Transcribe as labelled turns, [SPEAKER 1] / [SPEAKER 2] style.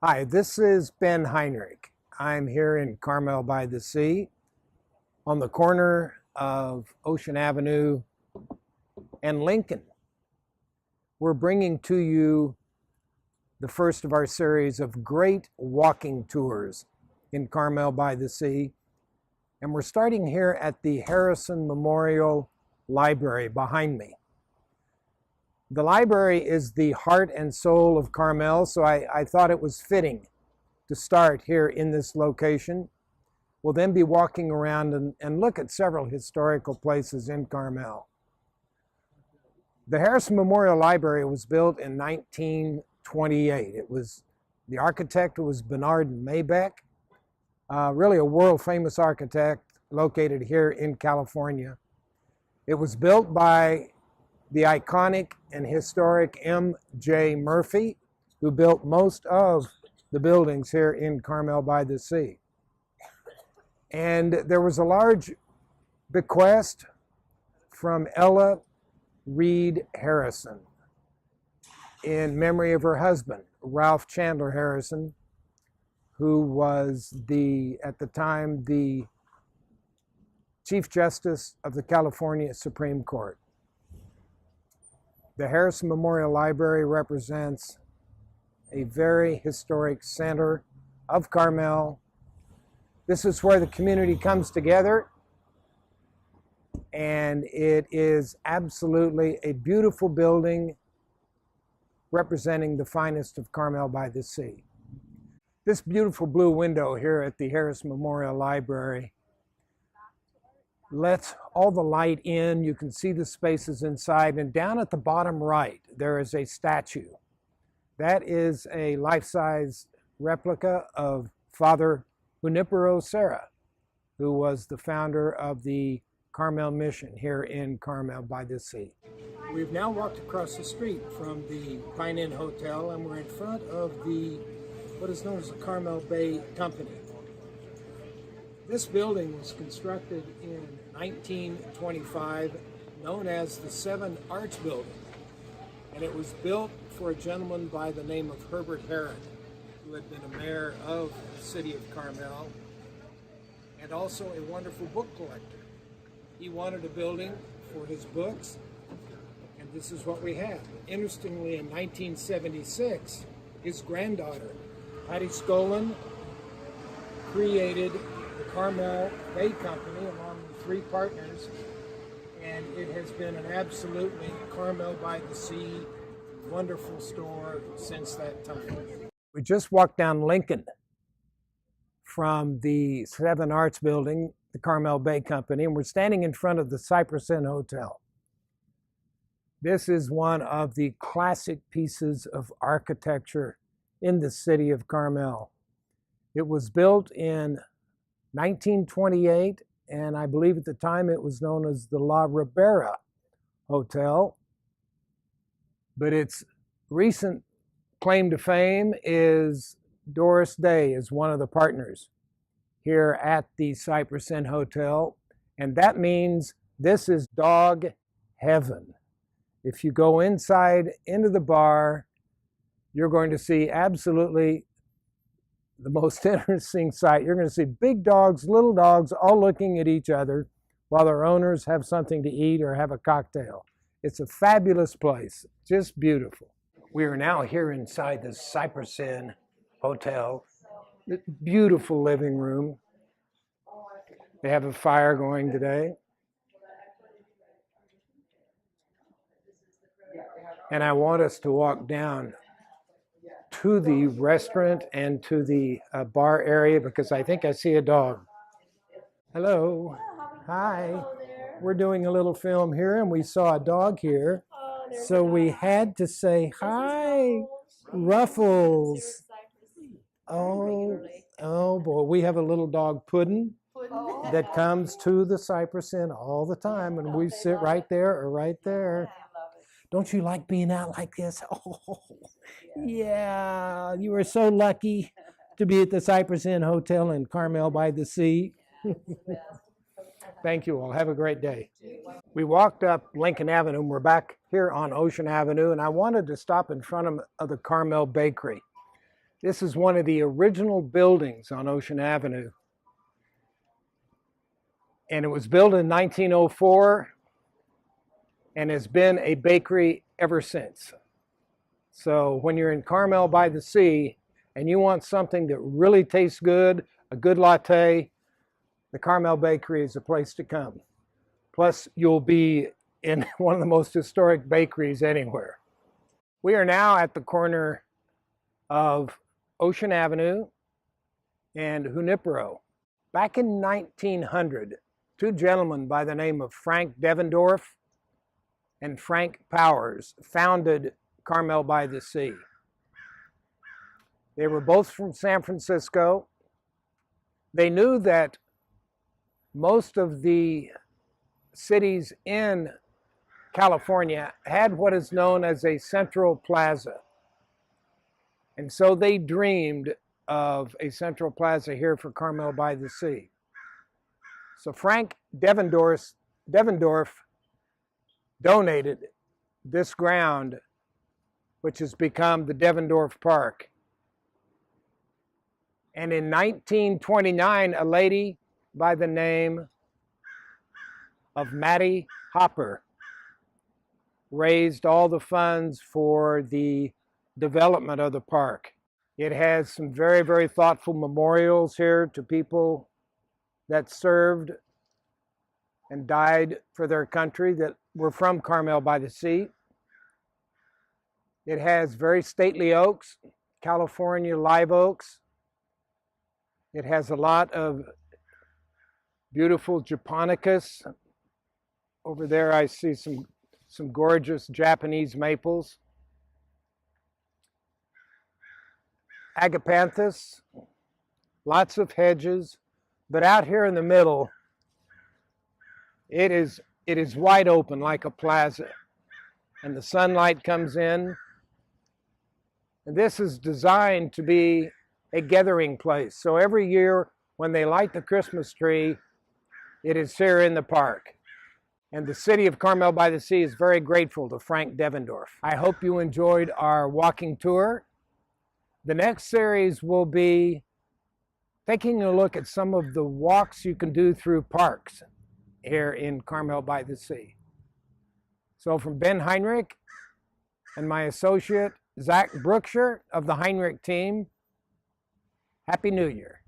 [SPEAKER 1] Hi, this is Ben Heinrich. I'm here in Carmel-by-the-Sea on the corner of Ocean Avenue and Lincoln. We're bringing to you the first of our series of great walking tours in Carmel-by-the-Sea. And we're starting here at the Harrison Memorial Library behind me. The library is the heart and soul of Carmel, so I thought it was fitting to start here in this location. We'll then be walking around and look at several historical places in Carmel. The Harrison Memorial Library was built in 1928. The architect was Bernard Maybeck, really a world-famous architect located here in California. It was built by the iconic and historic M.J. Murphy, who built most of the buildings here in Carmel-by-the-Sea. And there was a large bequest from Ella Reed Harrison in memory of her husband, Ralph Chandler Harrison, who was at the time, the Chief Justice of the California Supreme Court. The Harrison Memorial Library represents a very historic center of Carmel. This is where the community comes together, and it is absolutely a beautiful building representing the finest of Carmel-by-the-Sea. This beautiful blue window here at the Harrison Memorial Library lets all the light in. You can see the spaces inside, and down at the bottom right there is a statue. That is a life-size replica of Father Junipero, who was the founder of the Carmel Mission here in Carmel-by-the-Sea. We've now walked across the street from the Pine Inn Hotel, and we're in front of what is known as the Carmel Bay Company. This building was constructed in 1925, known as the Seven Arts Building, and it was built for a gentleman by the name of Herbert Herod, who had been a mayor of the city of Carmel and also a wonderful book collector. He wanted a building for his books, and this is what we have. Interestingly, in 1976, his granddaughter, Patty Skolin, created the Carmel Bay Company along with 3 partners, and it has been an absolutely Carmel-by-the-Sea wonderful store since that time. We just walked down Lincoln from the Seven Arts Building, the Carmel Bay Company, and we're standing in front of the Cypress Inn Hotel. This is one of the classic pieces of architecture in the city of Carmel. It was built in 1928, and I believe at the time it was known as the La Ribera Hotel. But its recent claim to fame is Doris Day is one of the partners here at the Cypress Inn Hotel, and that means this is dog heaven. If you go inside into the bar, you're going to see absolutely the most interesting sight. You're going to see big dogs, little dogs, all looking at each other while their owners have something to eat or have a cocktail. It's a fabulous place, just beautiful. We are now here inside the Cypress Inn Hotel. Beautiful living room. They have a fire going today. And I want us to walk down to the restaurant and to the bar area because I think I see a dog. Hello. Hi. We're doing a little film here and we saw a dog here. So we had to say hi, Ruffles. Oh boy, we have a little dog, Puddin', that comes to the Cypress Inn all the time, and we sit right there or right there. Don't you like being out like this? Oh, yeah, you were so lucky to be at the Cypress Inn Hotel in Carmel-by-the-Sea. Thank you all. Have a great day. We walked up Lincoln Avenue, and we're back here on Ocean Avenue, and I wanted to stop in front of the Carmel Bakery. This is one of the original buildings on Ocean Avenue. And it was built in 1904 and has been a bakery ever since. So when you're in Carmel-by-the-Sea and you want something that really tastes good, a good latte, the Carmel Bakery is a place to come. Plus, you'll be in one of the most historic bakeries anywhere. We are now at the corner of Ocean Avenue and Junipero. Back in 1900, two gentlemen by the name of Frank Devendorf and Frank Powers founded Carmel-by-the-Sea. They were both from San Francisco. They knew that most of the cities in California had what is known as a central plaza. And so they dreamed of a central plaza here for Carmel-by-the-Sea. So Frank Devendorf donated this ground, which has become the Devendorf Park. And in 1929, a lady by the name of Mattie Hopper raised all the funds for the development of the park. It has some very, very thoughtful memorials here to people that served and died for their country that were from Carmel-by-the-Sea. It has very stately oaks, California live oaks. It has a lot of beautiful japonicas. Over there I see some gorgeous Japanese maples. Agapanthus, lots of hedges, but out here in the middle, it is wide open like a plaza, and the sunlight comes in. And this is designed to be a gathering place. So every year when they light the Christmas tree, it is here in the park. And the city of Carmel-by-the-Sea is very grateful to Frank Devendorf. I hope you enjoyed our walking tour. The next series will be taking a look at some of the walks you can do through parks here in Carmel-by-the-Sea. So from Ben Heinrich and my associate, Zach Brooksher of the Heinrich team, Happy New Year.